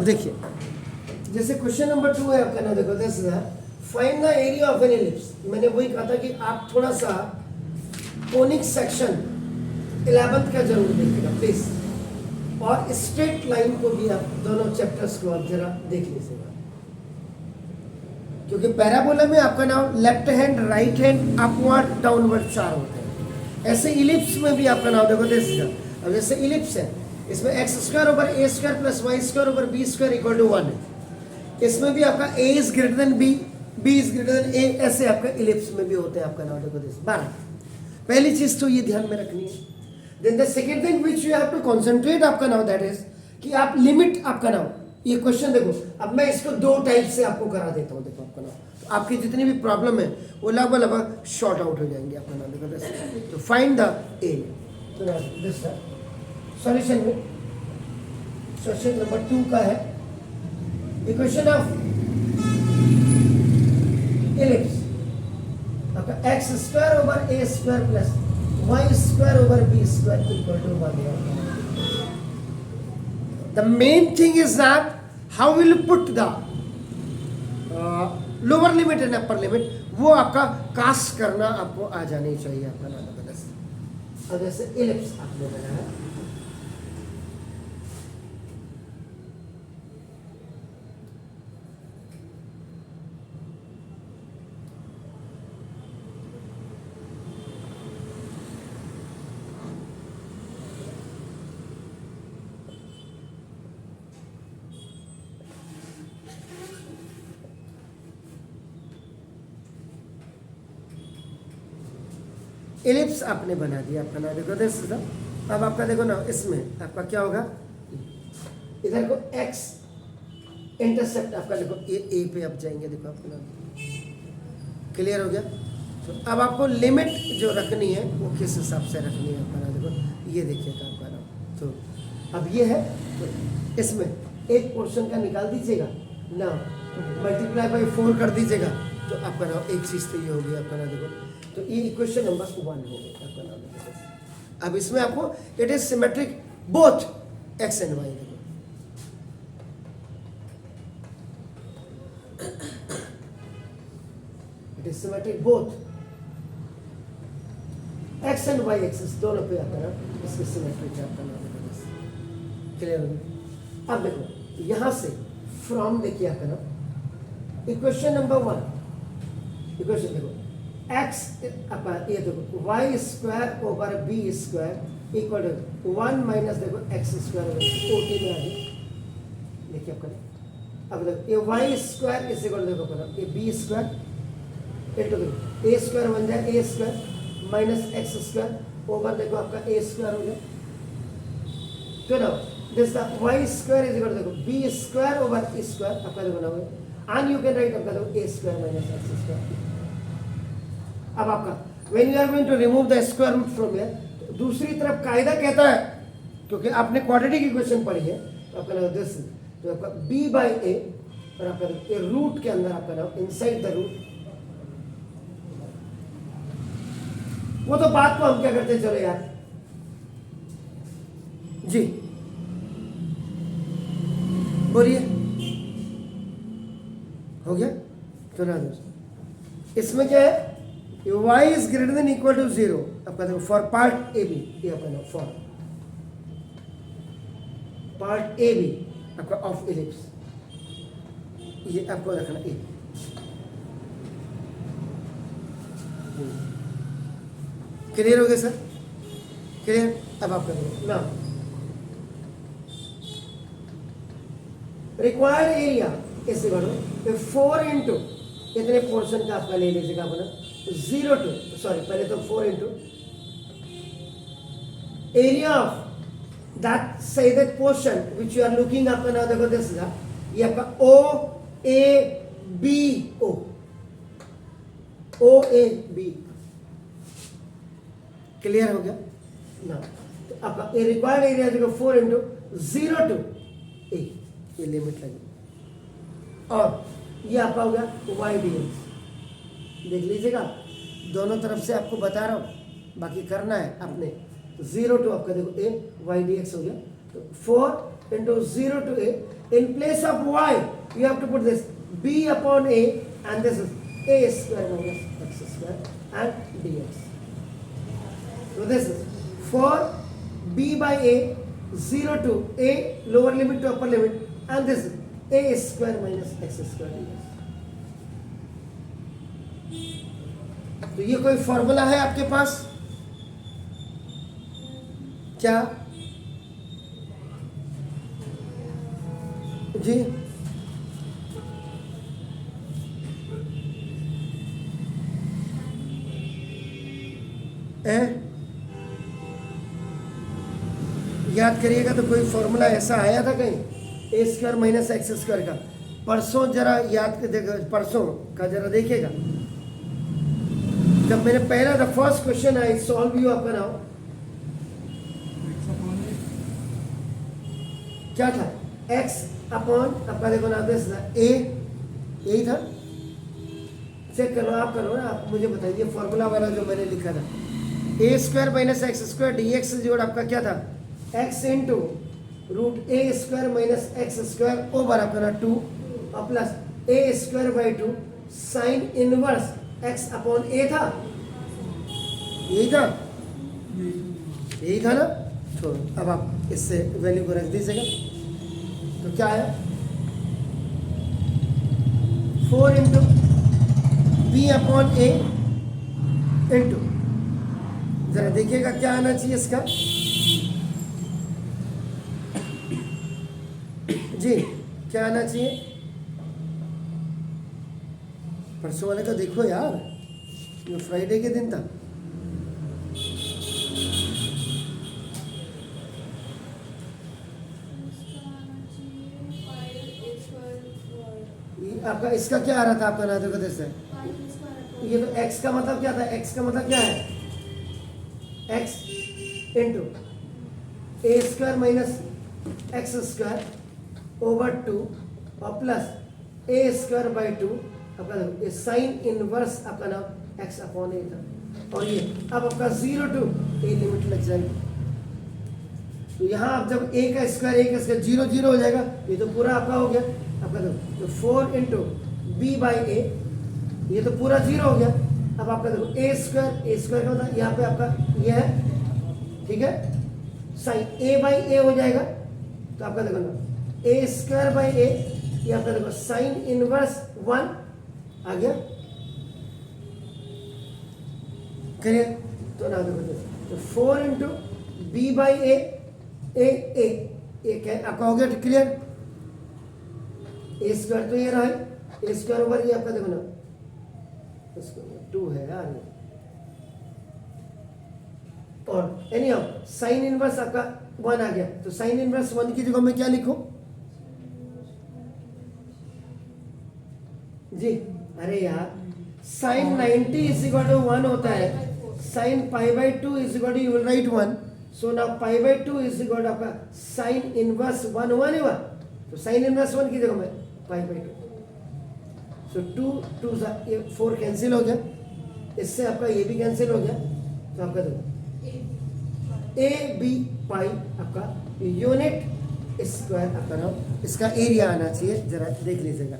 अब देखिए जैसे क्वेश्चन नंबर 2 है आपका ना, देखो this is find the area of N ellipse. मैंने वही कहा था कि आप थोड़ा सा कोनिक सेक्शन 11th का जरूर देखिएगा प्लीज, और स्ट्रेट लाइन को भी आप दोनों चैप्टर्स को आप जरा देख लीजिएगा, क्योंकि पैराबोला में आपका नाम left hand, right hand, upward, downward 4 होते हैं। ऐसे इलिप्स में भी आपका नाम देखो दिस। अब जैसे इलिप्स है, इसमें x square over a square plus y square over b square equal to 1 है। इसमें भी आपका a is greater than b, b is greater than a, ऐसे आपका इलिप्स में भी होते हैं आपका नाम देखो दिस 12। पहली चीज तो ये ध्यान में रखनी है। Then the second thing which you have to concentrate आपका नाउ दैट इज कि आप लिमिट आपका नाउ, ये क्वेश्चन देखो, अब मैं इसको 2 टाइप से आपको करा देता हूँ। देखो आपका नाउ, तो आपकी जितनी भी प्रॉब्लम है वो लगभग शॉर्ट आउट हो जाएंगे आपका नाम देखो दिस। तो फाइंड द एरिया, तो दिस सॉल्यूशन में क्वेश्चन नंबर 2 का है इक्वेशन ऑफ इलिप्स आपका x square over a square plus y square over b square equal to 1। The main thing is that how will you put the lower limit and upper limit, वो आपका cast करना आपको आ जानी चाहिए आपका नाम बता। अब जैसे इलिप्स आपने बनाया, इलिप्स आपने बना दिया आपका ना देखो दिस। अब आपका देखो ना, इसमें आपका क्या होगा, इधर को x इंटरसेप्ट आपका देखो ए पे आप जाएंगे, देखो आपका नाम क्लियर हो गया। तो अब आपको लिमिट जो रखनी है वो किस हिसाब से रखनी है आपका नाम देखो, ये देखिएगा आपका नाम। तो अब ये है, तो इसमें एक पोर्शन का निकाल दीजिएगा ना, मल्टीप्लाई बाई 4 कर दीजिएगा, तो आपका नाम एक चीज तो ये हो गया आपका नाम देखो। तो ये इक्वेशन नंबर 1 हो गया आपका नाम देखो। अब इसमें आपको it is symmetric both x and y देखो। It is symmetric both x and y axis दोनों पे आपका नाम इसके सिमेट्रिक है आपका नाम देखो। क्लियर हो गया। अब देखो यहां से फ्रॉम देखिए आपका नाम इक्वेशन नंबर 1, इक्वेशन देखो x अपा ये देखो y square over b square equal to 1 minus देखो एक्स स्क्वायर ओवर ओटी में आ गया। देखिए आपका अब देखो ये वाई स्क्वायर इस इक्वल देखो करो ये बी स्क्वायर इनटू देखो ए स्क्वायर बन जाए a square minus x square over देखो आपका ए स्क्वायर हो गया। तो ना this the y square is equal देखो b square over a square आपका देखो ना, एंड यू कैन राइट आपका देखो a square minus x square. अब आपका when you are going to remove the square root from here, तो दूसरी तरफ कायदा कहता है, क्योंकि आपने क्वाड्रेटिक इक्वेशन पढ़ी है, तो आपका नाम दिस, तो आपका b by a और आपका ए रूट के अंदर आपका नाम इनसाइड द रूट। वो तो बात को हम क्या करते हैं, चलो यार जी बोलिए, हो गया। तो ना इसमें क्या है, y is greater than equal to 0 आपका देखो फॉर पार्ट ए बी, ये आपका नाम फॉर पार्ट ए बी आपका ऑफ इलिप्स, ये आपको रखना ए। क्लियर हो गया सर, क्लियर। अब आपका देखो ना रिक्वायर्ड एरिया ऐसे बढ़ो 4 इंटू इतने पोर्शन का आपका ले लीजिएगा अपना 0 टू, सॉरी पहले तो 4 इंटू एरिया ऑफ दैट से that portion which you are looking आपका नाम देखो दिस ये आपका O A B O A B. Clear हो गया ना। तो आपका ए रिक्वायर्ड एरिया देखो 4 इंटू 0 टू ए, ये लिमिट लगी, और ये आपका हो गया वाई डी एक्स। देख लीजिएगा दोनों तरफ से आपको बता रहा हूं, बाकी करना है आपने। 0 टू आपका देखो ए वाई डी एक्स हो गया, तो 4 into 0 to a. In place of y, you have to put this b upon a, and this is a square minus x square and dx. So this is for b by a, 0 to a, lower limit to upper limit, and this is a square minus x square dx. तो ये कोई formula है आपके पास क्या जी? याद करिएगा तो कोई फॉर्मूला ऐसा आया था कहीं, ए स्क्वायर माइनस एक्स स्क्वायर का? परसों जरा याद कर, परसों का जरा देखिएगा, जब मैंने पहला the first question I solve you आपका नाउ क्या था? x अपॉन आपका देखो ना दिस a, यही था। चेक करो, आप करो ना, आप मुझे बताइए फॉर्मूला वाला जो मैंने लिखा था, a square minus x square d x जोड़ आपका क्या था? x into root a square minus x square over आपका ना 2 और plus a square by 2 sine inverse x upon a था, यही था, यही था ना? छोड़ो, अब आप इससे वैल्यू को रख दीजिएगा तो क्या आया? 4 इंटू बी अपॉन ए इंटू, जरा देखिएगा क्या आना चाहिए इसका जी, क्या आना चाहिए? परसों वाले का देखो यार, ये फ्राइडे के दिन था। आपका इसका क्या आ रहा था आपका? ना देखो जैसे ये तो x का मतलब क्या था? x का मतलब क्या है? x into a square minus x square over 2 और प्लस ए स्क्वायर बाई 2 आपका देखो, ये साइन इनवर्स आपका नाम x अपॉन ए था, और ये अब आपका 0 टू ए लिमिट लग जाएगी। तो यहाँ आप जब a का स्क्वायर 0 0 हो जाएगा, ये तो पूरा आपका हो गया आपका देखो, तो 4 इंटू बी बाई ए, ये तो पूरा 0 हो गया। अब आपका देखो ए स्क्वायर का मतलब यहाँ पे आपका ये है, ठीक है, साइन ए बाई ए हो जाएगा, तो आपका देखो ना ए स्क्वायर बाई ए, ये आपका देखो साइन इनवर्स 1 आ गया, क्लियर? तो ना देखो तो 4 इंटू बी बाई ए क्या आपका हो गया, क्लियर? ए स्क्वायर तो ये रहा है, ए स्क्वायर ओवर ये आपका देखो ना 2 है यार, और एनी हाउ साइन इनवर्स आपका 1 आ गया, तो साइन इनवर्स 1 की जगह मैं क्या लिखूं जी? अरे यार साइन 90 इज इक्वल टू 1 होता है, sine pi by 2 is equal to, you will write 1, so now pi by 2 is equal to आपका साइन इनवर्स 1 1 हुआ, तो साइन इनवर्स 1 की जगह में पाई बाई 2, सो 2 ये 4 कैंसिल हो गया, इससे आपका ये भी कैंसिल हो गया, तो आपका देखो ए बी पाई आपका यूनिट स्क्वायर आपका नाम, इसका एरिया आना चाहिए, जरा देख लीजिएगा।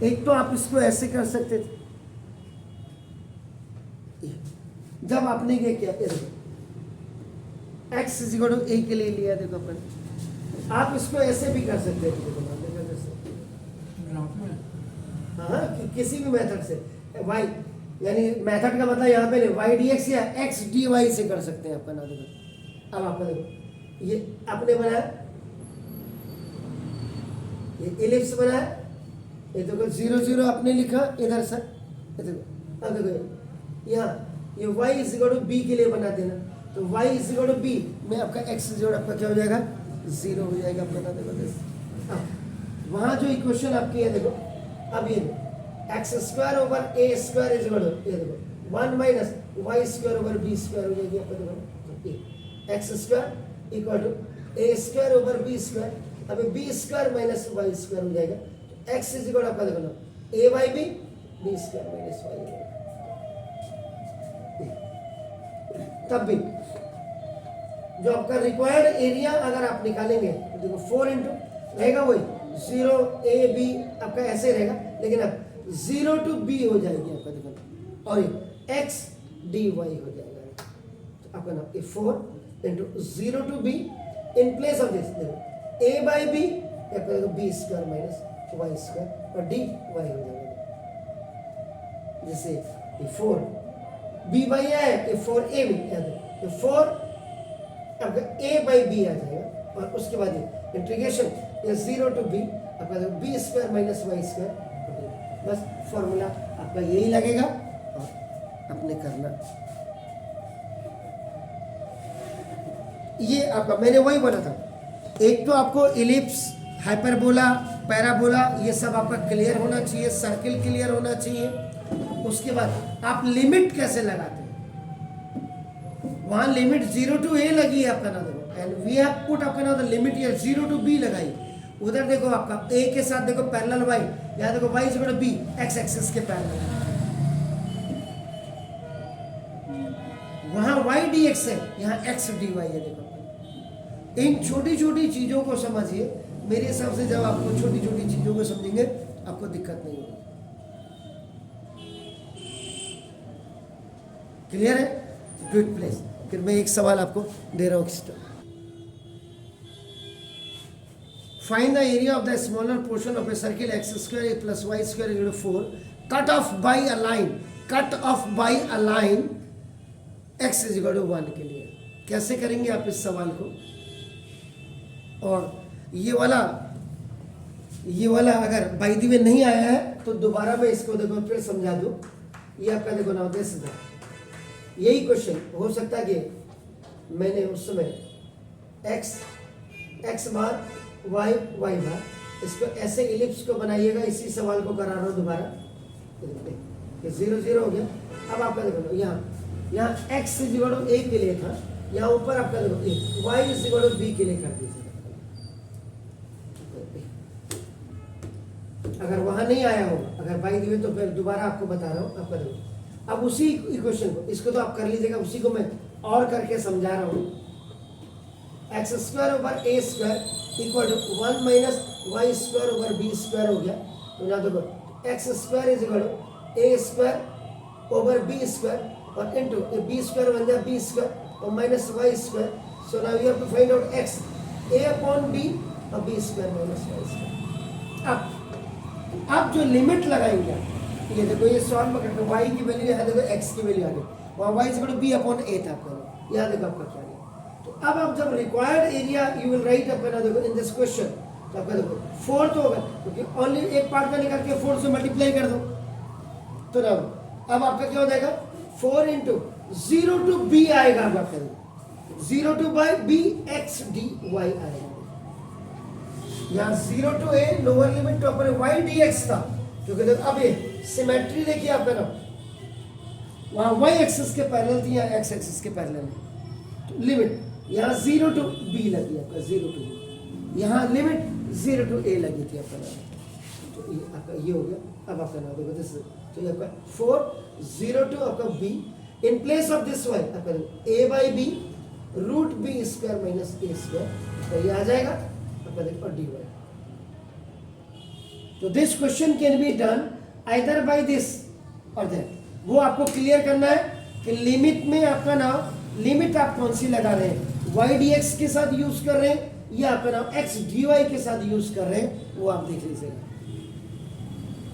एक तो आप इसको ऐसे कर सकते थे, जब आपने क्या किया, एक्स इज इक्वल टू ए के लिए लिया, देखो अपन, आप इसको ऐसे भी कर सकते थे, हाँ किसी भी मेथड से, y यानी मेथड का मतलब यहाँ पे नहीं, y dx या x dy से कर सकते हैं आपका ना। देखो अब आपका देखो ये आपने बनाया, ये इलिप्स बनाया, ये देखो 0 0 आपने लिखा इधर से, ये देखो अब देखो यहाँ ये y is equal to b के लिए बना देना, तो y is equal to b में आपका x जोड़ आपका क्या हो जाएगा, 0 हो जाएगा आपका। देखो अब वहाँ जो इक्वेशन आपकी है, देखो अब ये x square over a square is equal to, ये देखो 1 minus y square over b square हो जाएगी आपका, देखो x square equal to a square over b square, अब b square minus y square हो जाएगा, एक्स इज इक्वल आपका देखो ना a by b, b square minus y, तब भी जो आपका रिक्वायर्ड एरिया अगर आप निकालेंगे तो देखो 4 इंटू रहेगा वही 0 a b आपका ऐसे रहेगा, लेकिन अब 0 to b हो जाएगी आपका देखो, और ये x dy हो जाएगा। तो आपका नाम 4 into 0 to b in place of this देखो a by b आपका b square minus y square और dy हो जाएगा। जैसे ये 4 b by a है, ये 4 a b याद है, ये 4 आपका a by b आ जाएगा, और उसके बाद ये इंटीग्रेशन ये 0 to b आपका b square minus y square, बस फॉर्मूला आपका यही लगेगा और अपने करना। ये आपका मैंने वही बोला था, एक तो आपको इलिप्स, हाइपरबोला, पैराबोला ये सब आपका क्लियर होना चाहिए, सर्किल क्लियर होना चाहिए। उसके बाद आप लिमिट कैसे लगाते हैं, वहां लिमिट 0 to a लगी है आपका ना देखो, एंड वी हैव पुट आपका ना the limit here 0 to b लगाई। उधर देखो आपका a के साथ देखो पैरेलल y, यहां देखो y is equal to b x axis के पैरेलल है, वहां y dx है, यहां x dy है। देखो इन छोटी छोटी चीजों को समझिए, मेरे हिसाब से जब आपको छोटी छोटी चीजों को समझेंगे आपको दिक्कत नहीं होगी। क्लियर है? Do it please. फिर मैं एक सवाल आपको दे रहा हूँ, find the area of the smaller portion of a circle x square plus y square equal to 4 cut off by a line, cut off by a line x is equal to 1 के लिए। कैसे करेंगे आप इस सवाल को? और ये वाला अगर बाई द वे नहीं आया है तो दोबारा मैं इसको देखो फिर समझा दूं। ये आपका देखो ना दिस यही क्वेश्चन हो सकता है कि मैंने उस समय x बार y बार इसको ऐसे इलिप्स को बनाइएगा, इसी सवाल को करा रहा हूँ दोबारा। ये 0 0 हो गया। अब आपका देखो यहाँ x is equal to a के लिए था, यहाँ ऊपर आपका देखो y is equal to b के लिए कर दीजिए। अगर वहां नहीं आया होगा, अगर बाई द वे, तो फिर दोबारा आपको बता रहा हूँ। आपका देखो अब उसी इक्वेशन को, इसको तो आप कर लीजिएगा, उसी को मैं और करके समझा रहा हूँ। X square over a square equal to 1 minus y square over b square हो गया। तो ना देखो x square is equal to a square over b square और इनटू बी स्क्वायर बन जाए बी स्क्वायर और minus y square. So now you have to find out x a upon b और b square minus y square. अब जो limit लगाएंगे ये देखो, ये सॉल्व करके y की वैल्यू है, देखो x की वैल्यू आ गई, वहाँ y is equal to b upon a था आपका, यहाँ देखो आपका क्या है। तो अब आप जब required area you will right अपना देखो इन दिस क्वेश्चन, तो आपका देखो 4 तो होगा क्योंकि ओनली एक पार्ट में निकाल के 4 से मल्टीप्लाई कर दो। तो ना अब आपका क्या हो जाएगा 4 इंटू 0 to b आएगा आपका, 0 to b x dy आएगा। यहाँ 0 to a लोअर लिमिट तो अपने y dx था, क्योंकि देखो अब ये सिमेट्री देखिए आपका ना, वहाँ y एक्सिस के पैरेलल थी, यहाँ x एक्सिस के पैरेलल है। तो लिमिट यहाँ 0 to b लगी आपका, 0 to b, यहाँ लिमिट 0 to a लगी थी आपका नाम। तो ये आपका ये हो गया। अब आपका नाम देखो दिस, तो ये आपका 4 0 to आपका b in place of this y आपका a by b root b square minus a square, तो ये आ जाएगा आपका देखो dy। तो this question can be done either by this और दैट। वो आपको क्लियर करना है कि लिमिट में आपका नाम, लिमिट आप कौन सी लगा रहे हैं, y dx के साथ यूज कर रहे हैं या आपका नाम x dy के साथ यूज कर रहे हैं, वो आप देख लीजिएगा।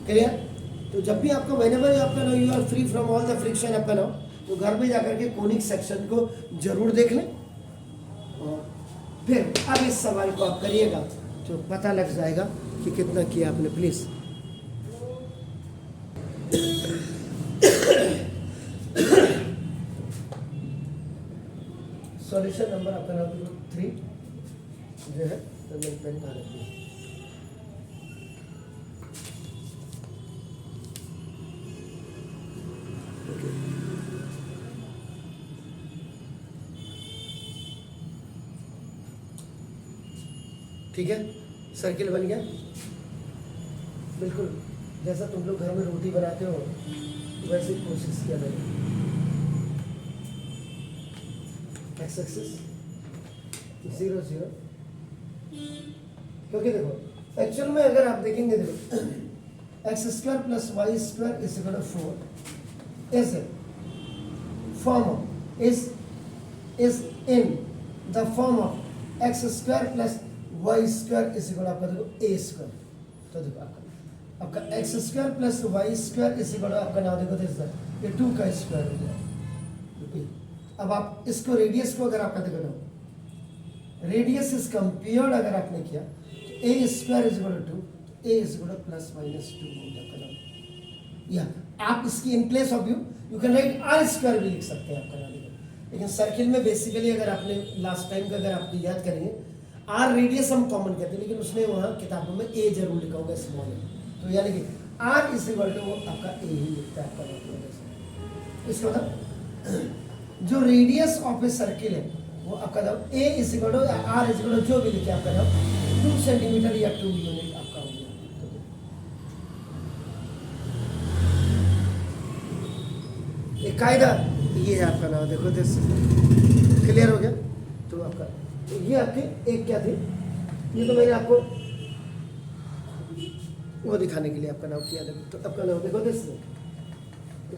क्लियर? तो जब भी आपको व्हेनेवर आपका नाम you are free from all the friction आपका नाम, तो घर में जाकर के कोनिक सेक्शन को जरूर देख लें और फिर अब इस सवाल को आप करिएगा तो पता लग जाएगा कि कितना किया आपने। प्लीज सॉल्यूशन नंबर आपका नाम 3 जो है, तो मैं पेन कहाँ रखूँ? ठीक है, सर्किल बन गया बिल्कुल जैसा तुम लोग घर में रोटी बनाते हो वैसे कोशिश किया मैंने। एक्स एक्सिस 0 0, क्योंकि देखो एक्चुअल में अगर आप देखेंगे, देखो x square plus y square is equal to 4 is form of is in the form of x square plus y square is equal आपका देखो ए स्क्वायर। तो देखो आपका x square plus y square is equal आपका नाम देखो तो ये 2 का स्क्वायर हो गया। अब आप इसको रेडियस को अगर आपका देखो ना, रेडियस इज कंपेयर्ड अगर आपने किया तो a square is equal to 2, तो a is equal plus minus 2 हो गया। या आप इसकी in place of you can write r square भी लिख सकते हैं आपका नाम। लेकिन सर्किल में बेसिकली अगर आपने लास्ट टाइम का अगर आप याद करेंगे, आर रेडियस हम कॉमन कहते हैं, लेकिन उसने वहाँ किताबों में ए जरूर लिखा होगा स्मॉल ए। तो यानी कि आर इज इक्वल टू वो आपका ए ही लिखता है आपका। इसका मतलब जो रेडियस ऑफ ए सर्किल है वो आपका नाम a is equal to r is equal to जो भी लिखे आपका नाम 2 सेंटीमीटर या 2 यूनिट आपका हो गया। एक कायदा ये है आपका नाम देखो, क्लियर हो गया। तो आपका ये आपके एक क्या थे, ये तो मैंने आपको वो दिखाने के लिए आपका नाम किया। देखो तो आपका नाम देखो this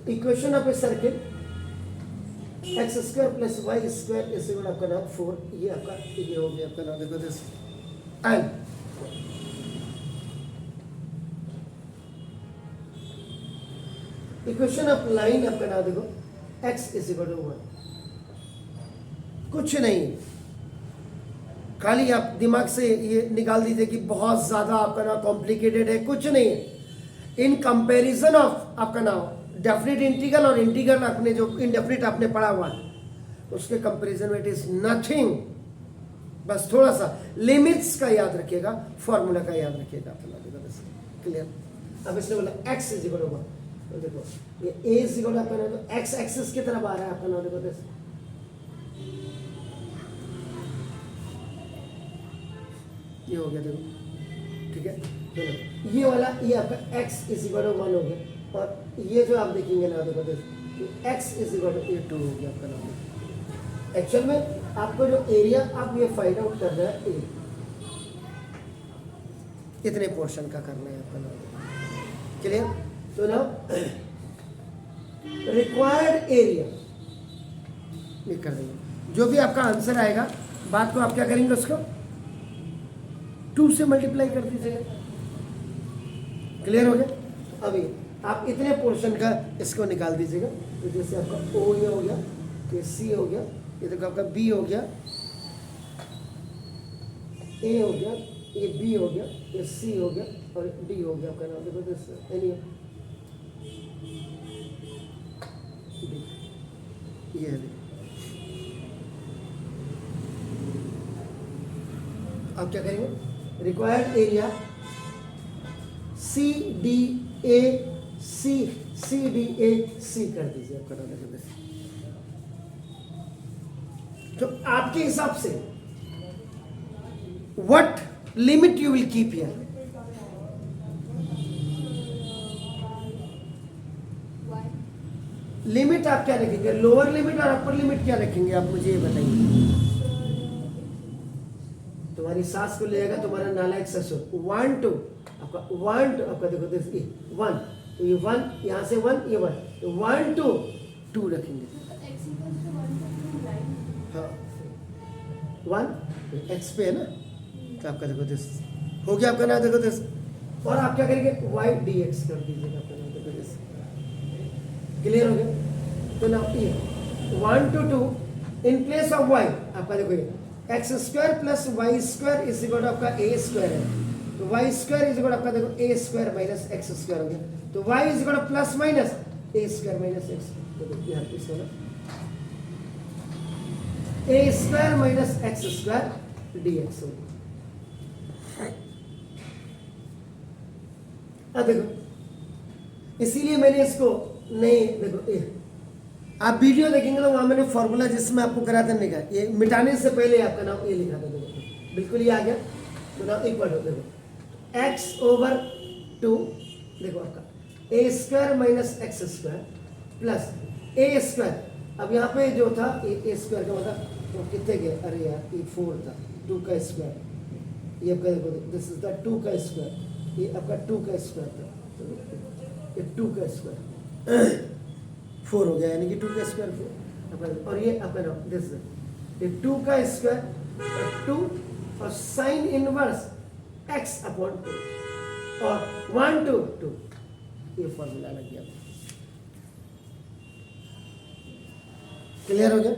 equation of a circle x square plus y square is equal आपका नाम 4, ये आपका ये हो गया आपका नाम देखो this. And equation of line आपका नाम देखो x इज इक्वल टू 1। कुछ नहीं, खाली आप दिमाग से ये निकाल दीजिए कि बहुत ज्यादा आपका नाम कॉम्प्लिकेटेड है, कुछ नहीं है। इन कंपैरिजन ऑफ आपका नाम डेफिनेट इंटीग्रल और इंटीग्रल आपने जो इनडेफिनेट आपने पढ़ा हुआ है उसके कंपैरिजन में इट इज नथिंग। बस थोड़ा सा लिमिट्स का याद रखिएगा, फॉर्मूला का याद रखिएगा अपना, क्लियर। अब इसने बोला x इज इक्वल टू 1, तो देखो ये a इज इक्वल आपका नाम तो x एक्सिस की तरफ आ रहा है आपका नाम देखो दिस। ये हो गया देखो, ठीक है। तो ये वाला ये आपका x इज इक्वल टू 1 हो गया, और ये जो आप देखेंगे ना देखो x इज इक्वल टू 2 हो गया आपका नाम। एक्चुअल में आपको जो एरिया आप ये फाइंड आउट कर रहे हैं इतने पोर्शन का करना है आपका नाम, क्लियर। तो ना रिक्वायर्ड एरिया ये कर देंगे, जो भी आपका आंसर आएगा बात को आप क्या करेंगे उसको 2 से मल्टीप्लाई कर दीजिएगा, क्लियर हो गया। अभी आप इतने पोर्शन का इसको निकाल दीजिएगा। तो जैसे आपका O ये हो गया, ये C हो गया, ये देखो आपका B हो गया, A हो गया, ये B हो गया, ये C हो गया और D हो गया आपका नाम देखो दिस एनी ये है। आप क्या करेंगे, रिक्वायर्ड एरिया CDAC कर दीजिए आपका नाम देखो दिस। तो आपके हिसाब से what limit you will keep here, limit आप क्या रखेंगे, लोअर लिमिट और अपर लिमिट क्या रखेंगे आप मुझे ये बताइए। तुम्हारी सास को ले जाएगा तुम्हारा नालायक ससुर 1 2 आपका 1 2 आपका देखो दिस 1, तो ये 1 यहाँ से 1 ये 1, तो 1 2 2 रखेंगे। हाँ 1 एक्स पे है ना, तो आपका देखो दिस हो गया आपका नाम देखो दिस। और आप क्या करेंगे y dx कर दीजिएगा आपका नाम देखो दिस, क्लियर हो गया। तो ना ये 1 to 2 in place of y आपका देखो ये x square plus y square is equal to आपका ए स्क्वायर है, तो वाई स्क्वायर इज इक्वल आपका देखो a square minus x square हो गया, तो y is equal plus minus a square minus x, तो देखिए यहाँ पे ना a square minus x square d x हो गया। अब देखो इसीलिए मैंने इसको नहीं देखो आप वीडियो देखेंगे तो वहां मैंने फॉर्मूला जिसमें आपको कराया था लिखा, ये मिटाने से पहले आपका नाम ये लिखा था देखो, बिल्कुल ये आ गया। तो नाम इक्वल हो देखो x ओवर 2 देखो आपका a square minus x square plus a square अब यहाँ पे जो था ए स्क्वायर का मतलब तो कितने गए, अरे यार ये 4 था, 2 का स्क्वायर, ये आपका देखो दिस इज द 2 का स्क्वायर, ये आपका 2 का स्क्वायर था, तो ये 2 का स्क्वायर 4 हो गया, यानी कि 2 का स्क्वायर 4, और ये आपका दिस ये 2 का स्क्वायर 2 और साइन इनवर्स x अपॉन 2 और 1 to 2, ये फॉर्मूला लग गया। क्लियर हो गया?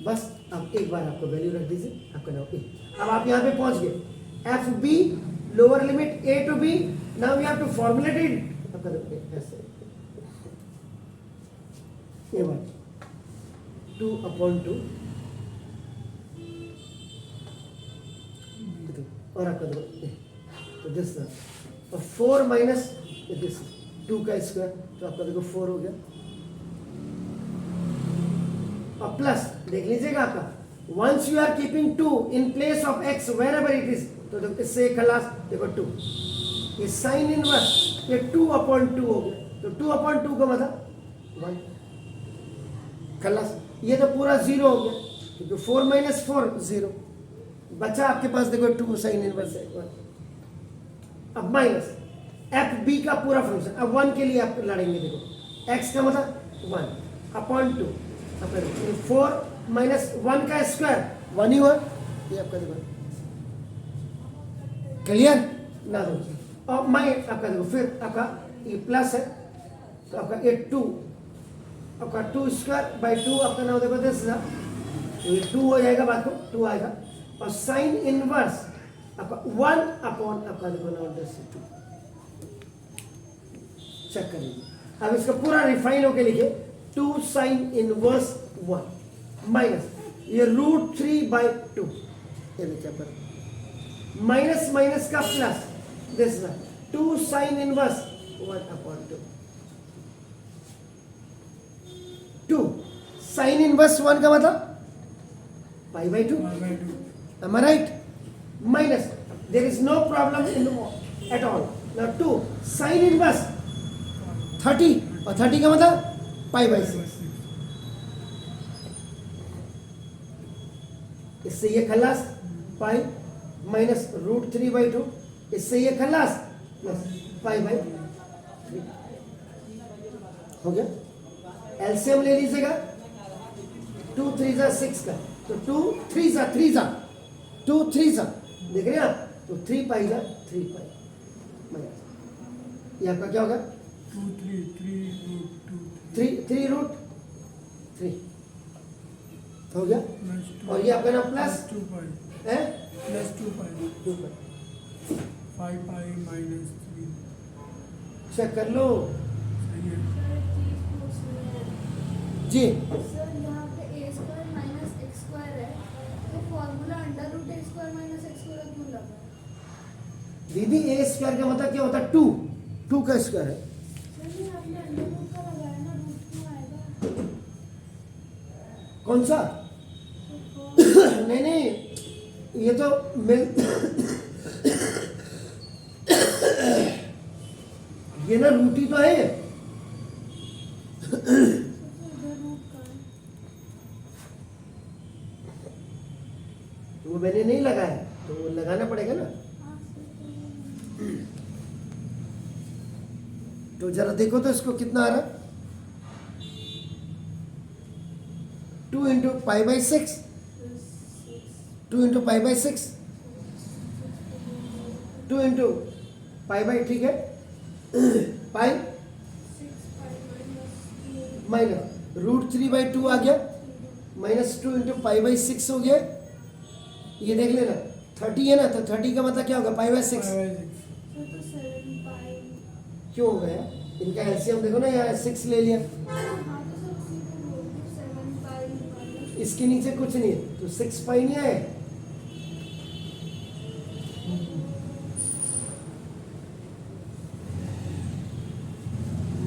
बस अब एक बार आपको वैल्यू रख दीजिए, आपका नाम ए। अब आप यहाँ पे पहुंच गए, f b lower limit a to b, now you have to formulate it, आपका ऐसे ये बात 2/2 और आपका तो दिस और 4 माइनस दिस 2 का स्क्वायर, तो आपका देखो 4 हो गया, और प्लस देख लीजिएगा आपका once you are keeping 2 in place of x wherever it is, तो इससे खलास देखो 2, ये साइन इनवर्स ये 2/2 हो गया, तो 2/2 का मतलब 1 खलास, ये तो पूरा 0 हो गया क्योंकि 4 माइनस 4 0 बचा आपके पास, देखो 2 साइन इनवर्स है 1। अब माइनस एफ बी का पूरा फंक्शन, अब 1 के लिए आप लड़ेंगे, देखो x का मतलब 1/2, 4 माइनस 1 का स्क्वायर 1 ही हुआ, ये आपका देखो क्लियर ना दो, और आपका देखो फिर आपका ये प्लस है, तो आपका ये 2 आपका 2 स्क्वायर बाई 2 आपका नाम देखो दिस, तो ये 2 हो जाएगा, बात को 2 आएगा, और साइन इनवर्स आपका 1 अपॉन आपका देखो नाम दिस 2, चेक करिए। अब इसका पूरा रिफाइन होके लिखे 2 साइन इनवर्स 1 माइनस ये √3/2, ये देखिए पर माइनस माइनस का plus this 2 sine inverse 1/2, 2 sine inverse 1 का मतलब π/2, am I right? Minus there is no problem in at all, now 2 sine inverse 30, और 30 का मतलब π/6, इससे ये खलास पाई माइनस √3/2, इससे ये खलास प्लस π/3 हो गया। एलसीएम ले लीजिएगा, 2 3 6 का, तो 2 3 2 3 देख रहे हैं आप, तो 3 π 3 π, ये आपका क्या होगा 3 हो गया, और ये आपका नाम प्लस 2 π है प्लस 2 π 2 π, 5 π माइनस 3, चेक कर लो सही है। जी। सर यहाँ पे a square minus x square है, तो formula √a square minus x square क्यों लगा? दीदी ए स्क्वायर का मतलब क्या होता है 2 का स्क्वायर है, सर ये आपने √√ का लगाया ना, रूट क्यों आएगा? कौन सा नहीं ये तो मिल ये ना रूटी तो है, वो मैंने नहीं लगाया, तो वो लगाना पड़ेगा ना, तो जरा देखो तो इसको कितना आ रहा है, 2 × π/6, 2 × π/6, 2 × π/, ठीक है, पाई माइनस √3/2 आ गया, माइनस 2 × π/6 हो गया, ये देख लेना 30 है ना, तो 30 का मतलब क्या होगा π/6, क्यों हो गया, इनका एलसीएम देखो ना, यहाँ 6 ले लिया, इसके नीचे कुछ नहीं है, तो 6 π नहीं आए,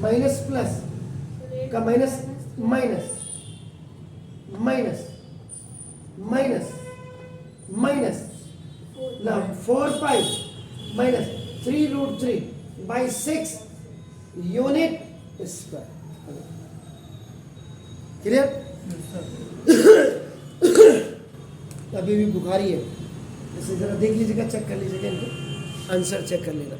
माइनस प्लस का minus minus minus minus minus 4 π minus 3√3/6 unit square, clear. Yes sir. अभी भी बुखारी है, इसे ज़रा देख लीजिएगा, चेक कर लीजिएगा, इनको आंसर चेक कर लेना।